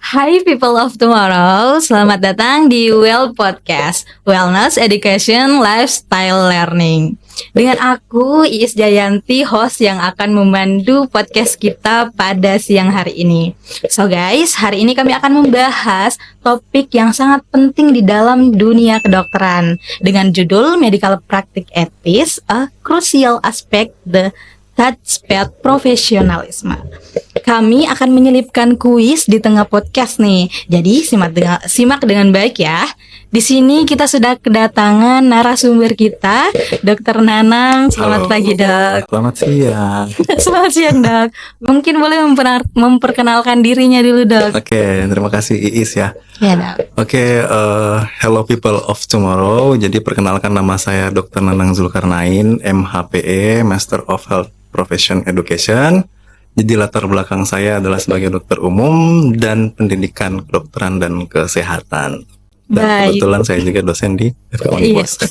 Hai people of tomorrow, selamat datang di Well Podcast, Wellness Education Lifestyle Learning. Dengan aku Iis Jayanti, host yang akan memandu podcast kita pada siang hari ini. So guys, hari ini kami akan membahas topik yang sangat penting di dalam dunia kedokteran dengan judul Medical Practice Ethics, a crucial aspect the touchpad profesionalisme. Kami akan menyelipkan kuis di tengah podcast nih. Jadi simak dengan baik ya. Di sini kita sudah kedatangan narasumber kita, Dr. Nanang. Selamat pagi, Dok. Selamat siang. Selamat siang, Dok. Mungkin boleh memperkenalkan dirinya dulu, Dok. Oke, terima kasih Iis ya. Ya, Dok. Oke, hello people of tomorrow. Jadi perkenalkan, nama saya Dr. Nanang Zulkarnain, MHPE, Master of Health Profession Education. Jadi latar belakang saya adalah sebagai dokter umum dan pendidikan kedokteran dan kesehatan. Dan Baik. kebetulan saya juga dosen di FK Unipos.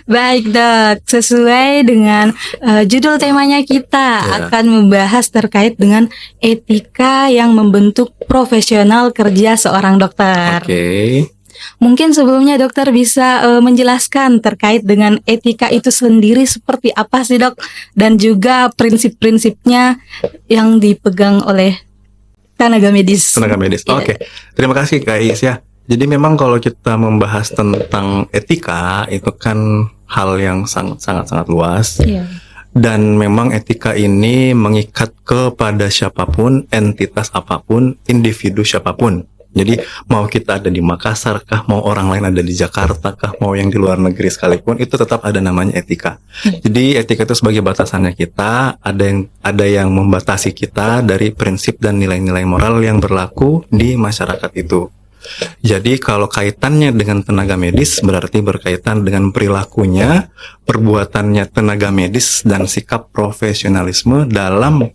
Baik, Dok. Sesuai dengan judul temanya, kita akan membahas terkait dengan etika yang membentuk profesional kerja seorang dokter. Oke. Mungkin sebelumnya dokter bisa menjelaskan terkait dengan etika itu sendiri seperti apa sih, Dok? Dan juga prinsip-prinsipnya yang dipegang oleh tenaga medis. Tenaga medis. Iya. Oke. Terima kasih Kak Iis ya. Jadi memang kalau kita membahas tentang etika itu kan hal yang sangat luas. Iya. Dan memang etika ini mengikat kepada siapapun, entitas apapun, individu siapapun. Jadi mau kita ada di Makassar kah, mau orang lain ada di Jakarta kah, mau yang di luar negeri sekalipun, itu tetap ada namanya etika. Jadi etika itu sebagai batasannya kita, ada yang membatasi kita dari prinsip dan nilai-nilai moral yang berlaku di masyarakat itu. Jadi kalau kaitannya dengan tenaga medis berarti berkaitan dengan perilakunya, perbuatannya tenaga medis dan sikap profesionalisme dalam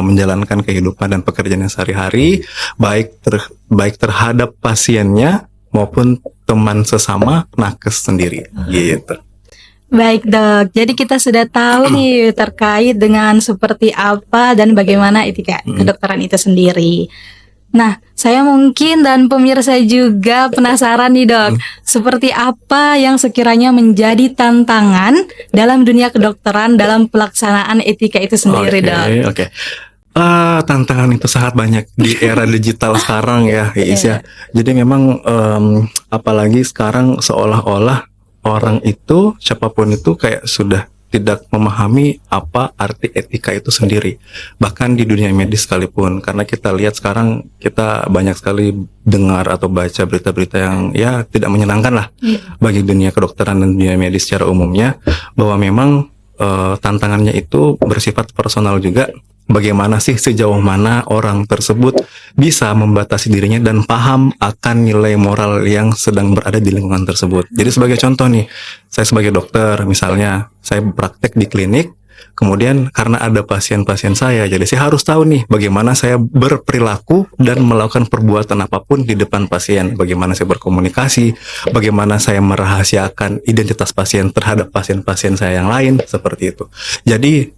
menjalankan kehidupan dan pekerjaannya sehari-hari, baik terhadap pasiennya maupun teman sesama nakes sendiri, gitu. Baik, Dok. Jadi kita sudah tahu nih terkait dengan seperti apa dan bagaimana etika kedokteran itu sendiri. Nah, saya mungkin dan pemirsa juga penasaran nih, Dok. Seperti apa yang sekiranya menjadi tantangan dalam dunia kedokteran dalam pelaksanaan etika itu sendiri, Dok? Oke. Tantangan itu sangat banyak di era digital sekarang ya, Iis ya. Jadi memang apalagi sekarang seolah-olah orang itu, siapapun itu kayak sudah tidak memahami apa arti etika itu sendiri. Bahkan di dunia medis sekalipun, karena kita lihat sekarang kita banyak sekali dengar atau baca berita-berita yang ya tidak menyenangkan lah bagi dunia kedokteran dan dunia medis secara umumnya, bahwa memang tantangannya itu bersifat personal juga. Bagaimana sih, sejauh mana orang tersebut bisa membatasi dirinya dan paham akan nilai moral yang sedang berada di lingkungan tersebut. Jadi sebagai contoh nih, saya sebagai dokter misalnya, saya praktek di klinik, kemudian karena ada pasien-pasien saya, jadi saya harus tahu nih bagaimana saya berperilaku dan melakukan perbuatan apapun di depan pasien. Bagaimana saya berkomunikasi, bagaimana saya merahasiakan identitas pasien terhadap pasien-pasien saya yang lain, seperti itu. Jadi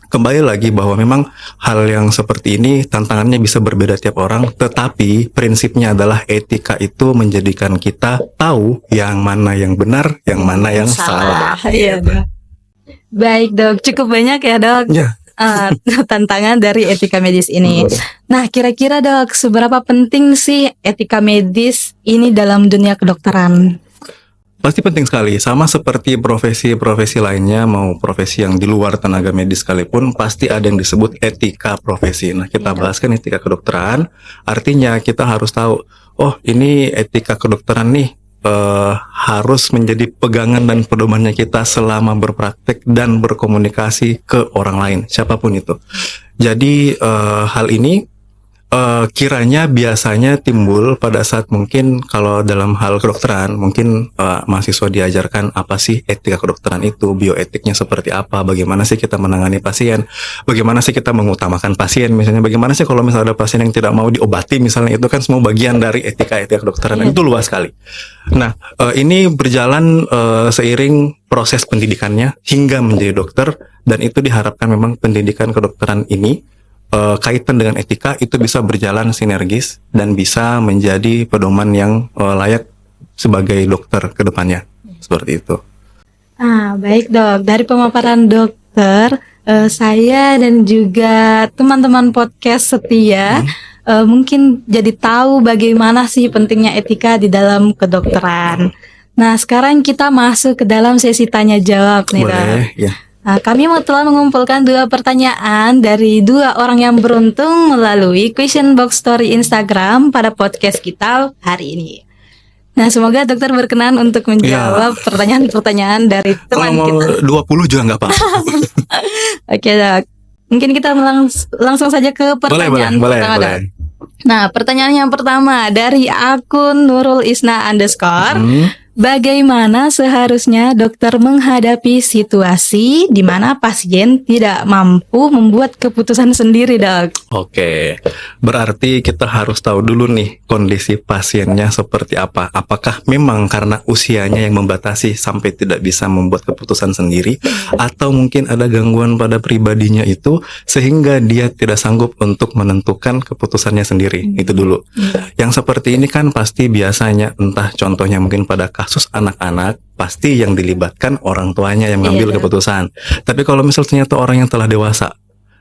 kembali lagi bahwa memang hal yang seperti ini tantangannya bisa berbeda tiap orang, tetapi prinsipnya adalah etika itu menjadikan kita tahu yang mana yang benar, yang mana yang salah. Iya, Dok. Baik, Dok. Cukup banyak ya, Dok. Ya. Tantangan dari etika medis ini. Nah, kira-kira, Dok, seberapa penting sih etika medis ini dalam dunia kedokteran? Pasti penting sekali, sama seperti profesi-profesi lainnya, mau profesi yang di luar tenaga medis sekalipun, pasti ada yang disebut etika profesi. Nah, kita bahaskan etika kedokteran, artinya kita harus tahu, oh ini etika kedokteran nih, harus menjadi pegangan dan pedomannya kita selama berpraktek dan berkomunikasi ke orang lain, siapapun itu. Jadi hal ini kiranya biasanya timbul pada saat mungkin kalau dalam hal kedokteran mungkin mahasiswa diajarkan apa sih etika kedokteran itu, bioetiknya seperti apa, bagaimana sih kita menangani pasien, bagaimana sih kita mengutamakan pasien, misalnya bagaimana sih kalau misalnya ada pasien yang tidak mau diobati misalnya, itu kan semua bagian dari etika kedokteran. Itu luas sekali. Nah, ini berjalan seiring proses pendidikannya hingga menjadi dokter, dan itu diharapkan memang pendidikan kedokteran ini kaitan dengan etika itu bisa berjalan sinergis dan bisa menjadi pedoman yang layak sebagai dokter ke depannya. Seperti itu. Baik dok, dari pemaparan dokter, saya dan juga teman-teman podcast setia mungkin jadi tahu bagaimana sih pentingnya etika di dalam kedokteran. Nah, sekarang kita masuk ke dalam sesi tanya jawab nih dok. Boleh, ya. Nah, kami telah mengumpulkan 2 pertanyaan dari 2 orang yang beruntung melalui question box story Instagram pada podcast kita hari ini. Nah, semoga dokter berkenan untuk menjawab pertanyaan-pertanyaan dari teman kita. 20 juga nggak apa-apa. Oke dok, mungkin kita langsung saja ke pertanyaan pertama dok. Nah, pertanyaan yang pertama dari akun Nurul Isna _ bagaimana seharusnya dokter menghadapi situasi di mana pasien tidak mampu membuat keputusan sendiri, dok? Oke, berarti kita harus tahu dulu nih kondisi pasiennya seperti apa. Apakah memang karena usianya yang membatasi sampai tidak bisa membuat keputusan sendiri, atau mungkin ada gangguan pada pribadinya itu sehingga dia tidak sanggup untuk menentukan keputusannya sendiri. Itu dulu. Yang seperti ini kan pasti biasanya, entah contohnya mungkin pada kasus anak-anak, pasti yang dilibatkan orang tuanya yang mengambil keputusan. Tapi kalau misal ternyata orang yang telah dewasa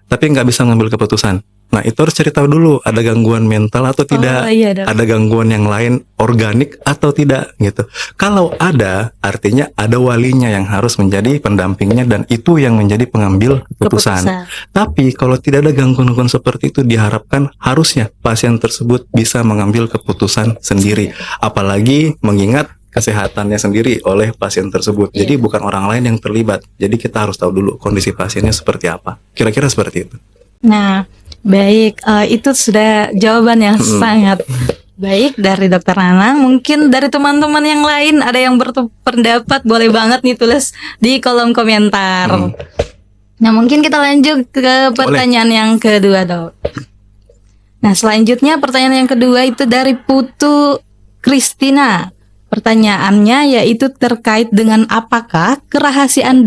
tapi nggak bisa mengambil keputusan, nah itu harus cari tahu dulu ada gangguan mental atau tidak, ada gangguan yang lain organik atau tidak gitu. Kalau ada, artinya ada walinya yang harus menjadi pendampingnya dan itu yang menjadi pengambil keputusan. Tapi kalau tidak ada gangguan-gangguan seperti itu, diharapkan harusnya pasien tersebut bisa mengambil keputusan sendiri, apalagi mengingat kesehatannya sendiri oleh pasien tersebut. Jadi bukan orang lain yang terlibat. Jadi kita harus tahu dulu kondisi pasiennya seperti apa. Kira-kira seperti itu. Nah, baik, itu sudah jawaban yang sangat baik dari Dokter Nanang. Mungkin dari teman-teman yang lain ada yang berpendapat, boleh banget nih tulis di kolom komentar. Nah, mungkin kita lanjut ke pertanyaan yang kedua, dok. Nah, selanjutnya pertanyaan yang kedua itu dari Putu Kristina. Pertanyaannya yaitu terkait dengan apakah kerahasiaan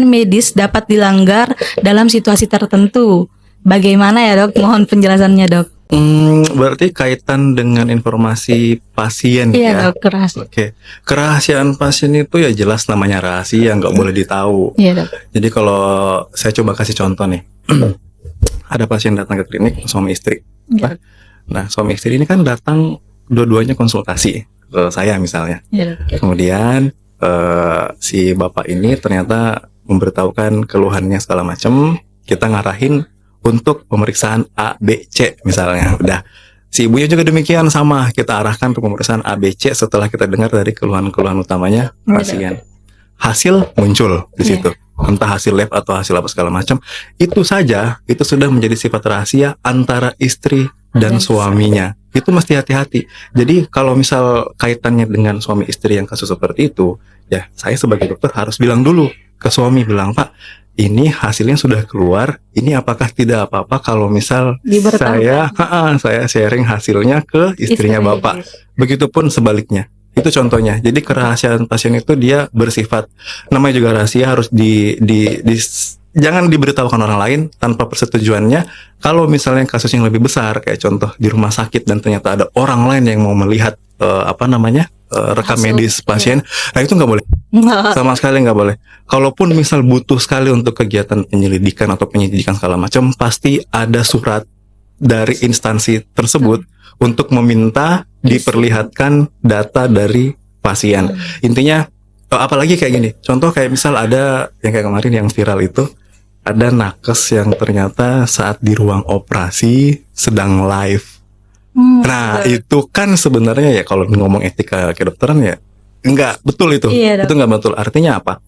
medis dapat dilanggar dalam situasi tertentu. Bagaimana ya, dok? Mohon penjelasannya, dok. Berarti kaitan dengan informasi pasien ya? Dok, kerahasiaan. Oke. Kerahasiaan pasien itu ya jelas namanya rahasia, nggak boleh ditahu. Iya, dok. Jadi kalau saya coba kasih contoh nih. Ada pasien datang ke klinik, suami istri. Ya. Nah, suami istri ini kan datang dua-duanya konsultasi ke saya misalnya. Ya. Kemudian si bapak ini ternyata memberitahukan keluhannya segala macam, kita ngarahin untuk pemeriksaan A, B, C misalnya. Udah. Si ibunya juga demikian, sama, kita arahkan ke pemeriksaan A, B, C setelah kita dengar dari keluhan-keluhan utamanya pasien. Hasil muncul di situ. Entah hasil lab atau hasil apa segala macam. Itu saja, itu sudah menjadi sifat rahasia antara istri dan suaminya. Itu mesti hati-hati. Jadi kalau misal kaitannya dengan suami istri yang kasus seperti itu, ya saya sebagai dokter harus bilang dulu ke suami, bilang, Pak, ini hasilnya sudah keluar, ini apakah tidak apa-apa kalau misal saya sharing hasilnya ke istrinya Bapak. Begitupun sebaliknya. Itu contohnya. Jadi kerahasiaan pasien itu dia bersifat, namanya juga rahasia, harus jangan diberitahukan orang lain tanpa persetujuannya. Kalau misalnya kasus yang lebih besar, kayak contoh di rumah sakit dan ternyata ada orang lain yang mau melihat rekam medis pasien, nah itu nggak boleh. Sama sekali nggak boleh. Kalaupun misal butuh sekali untuk kegiatan penyelidikan atau penyidikan segala macam, pasti ada surat dari instansi tersebut untuk meminta diperlihatkan data dari pasien. Intinya, apalagi kayak gini. Contoh kayak misal ada yang kayak kemarin yang viral itu, ada nakes yang ternyata saat di ruang operasi sedang live. Nah, itu kan sebenarnya ya kalau ngomong etika kedokteran ya enggak betul itu. Itu enggak betul. Artinya apa?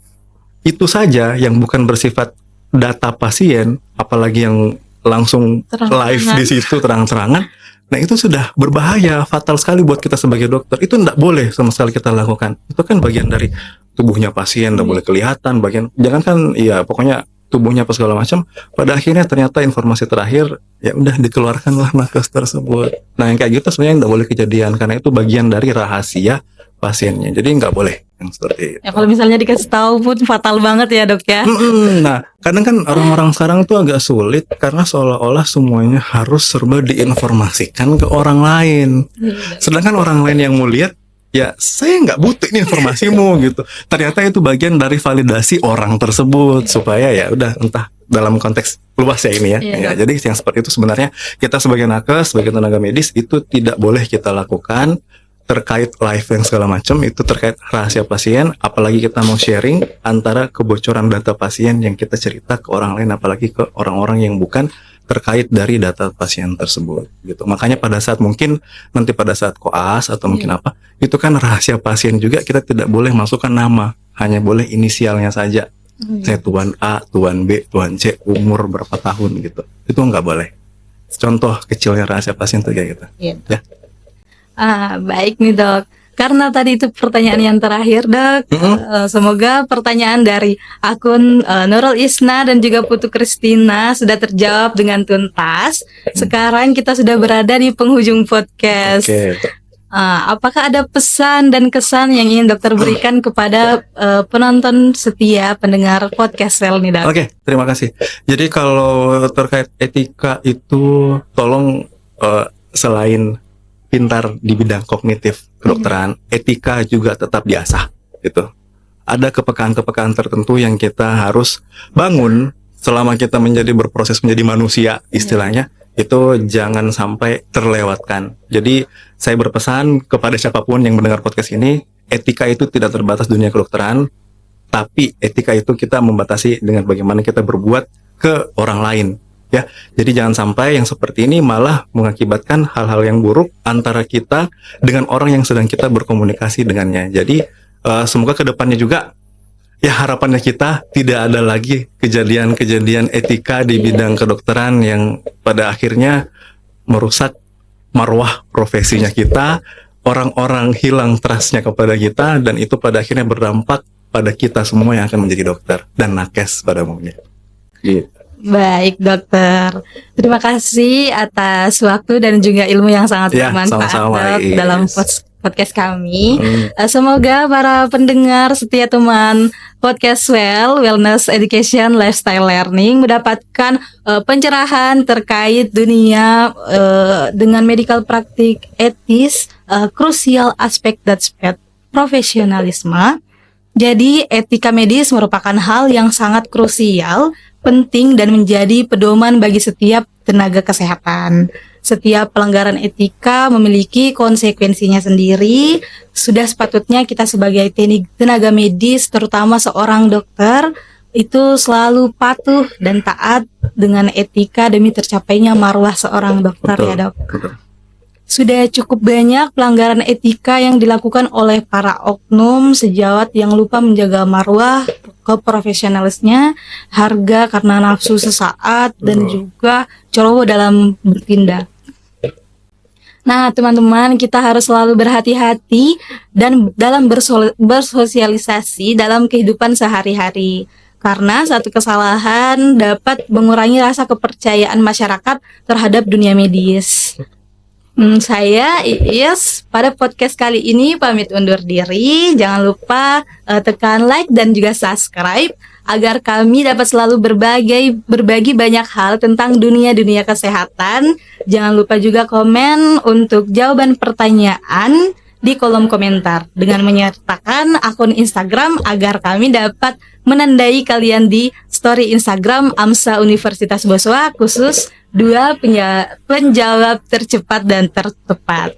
Itu saja yang bukan bersifat data pasien, apalagi yang langsung live di situ terang-terangan. Nah, itu sudah berbahaya, fatal sekali buat kita sebagai dokter. Itu enggak boleh sama sekali kita lakukan. Itu kan bagian dari tubuhnya pasien, enggak boleh kelihatan, jangan kan ya pokoknya tubuhnya apa segala macam. Pada akhirnya ternyata informasi terakhir ya udah dikeluarkanlah nakes tersebut. Nah, yang kayak gitu sebenarnya nggak boleh kejadian karena itu bagian dari rahasia pasiennya. Jadi nggak boleh. kan seperti itu. Ya kalau misalnya dikasih tahu pun fatal banget ya dok ya. Nah, kadang kan orang-orang sekarang tuh agak sulit karena seolah-olah semuanya harus serba diinformasikan ke orang lain. Sedangkan orang lain yang mau lihat, ya saya nggak butuh ini informasimu gitu. Ternyata itu bagian dari validasi orang tersebut supaya ya udah entah dalam konteks luas ya ini ya. Iya. Ya, jadi yang seperti itu sebenarnya kita sebagai nakes, sebagai tenaga medis itu tidak boleh kita lakukan terkait live yang segala macam, itu terkait rahasia pasien, apalagi kita mau sharing antara kebocoran data pasien yang kita cerita ke orang lain, apalagi ke orang-orang yang bukan terkait dari data pasien tersebut gitu. Makanya pada saat mungkin nanti pada saat koas atau mungkin apa, itu kan rahasia pasien juga, kita tidak boleh masukkan nama, hanya boleh inisialnya saja. Saya Tuan A, Tuan B, Tuan C, umur berapa tahun gitu. Itu nggak boleh. Contoh kecilnya rahasia pasien tuh kayak gitu. Ya. Baik nih dok. Karena tadi itu pertanyaan yang terakhir dok. Semoga pertanyaan dari akun Nurul Isna dan juga Putu Kristina sudah terjawab dengan tuntas. Sekarang kita sudah berada di penghujung podcast. Oke. Apakah ada pesan dan kesan yang ingin dokter berikan kepada penonton setia pendengar podcast Well nih dok? Oke, terima kasih. Jadi kalau terkait etika itu tolong selain pintar di bidang kognitif kedokteran, etika juga tetap diasah gitu. Ada kepekaan-kepekaan tertentu yang kita harus bangun selama kita berproses menjadi manusia istilahnya, itu jangan sampai terlewatkan. Jadi saya berpesan kepada siapapun yang mendengar podcast ini, etika itu tidak terbatas dunia kedokteran, tapi etika itu kita membatasi dengan bagaimana kita berbuat ke orang lain. Ya, jadi jangan sampai yang seperti ini malah mengakibatkan hal-hal yang buruk antara kita dengan orang yang sedang kita berkomunikasi dengannya. Jadi semoga kedepannya juga ya harapannya kita tidak ada lagi kejadian-kejadian etika di bidang kedokteran yang pada akhirnya merusak marwah profesinya kita, orang-orang hilang trustnya kepada kita, dan itu pada akhirnya berdampak pada kita semua yang akan menjadi dokter dan nakes pada umumnya. Gitu. Baik dokter, terima kasih atas waktu dan juga ilmu yang sangat bermanfaat sama-sama, Dok, Is. dalam podcast kami. Semoga para pendengar setia teman podcast Wellness Education Lifestyle Learning mendapatkan pencerahan terkait dunia dengan medical praktik etis, krusial aspek dan profesionalisme. Jadi etika medis merupakan hal yang sangat krusial, penting dan menjadi pedoman bagi setiap tenaga kesehatan. Setiap pelanggaran etika memiliki konsekuensinya sendiri. Sudah sepatutnya kita sebagai tenaga medis, terutama seorang dokter, itu selalu patuh dan taat dengan etika demi tercapainya marwah seorang dokter. Betul, ya dok. Betul. Sudah cukup banyak pelanggaran etika yang dilakukan oleh para oknum sejawat yang lupa menjaga marwah, keprofesionalisnya, harga karena nafsu sesaat, dan juga ceroboh dalam bertindak. Nah, teman-teman, kita harus selalu berhati-hati dan dalam bersosialisasi dalam kehidupan sehari-hari. Karena satu kesalahan dapat mengurangi rasa kepercayaan masyarakat terhadap dunia medis. Saya Iis pada podcast kali ini pamit undur diri. Jangan lupa tekan like dan juga subscribe agar kami dapat selalu berbagi banyak hal tentang dunia kesehatan. Jangan lupa juga komen untuk jawaban pertanyaan di kolom komentar dengan menyertakan akun Instagram agar kami dapat menandai kalian di story Instagram AMSA Universitas Boswa khusus 2 penjawab tercepat dan tertepat.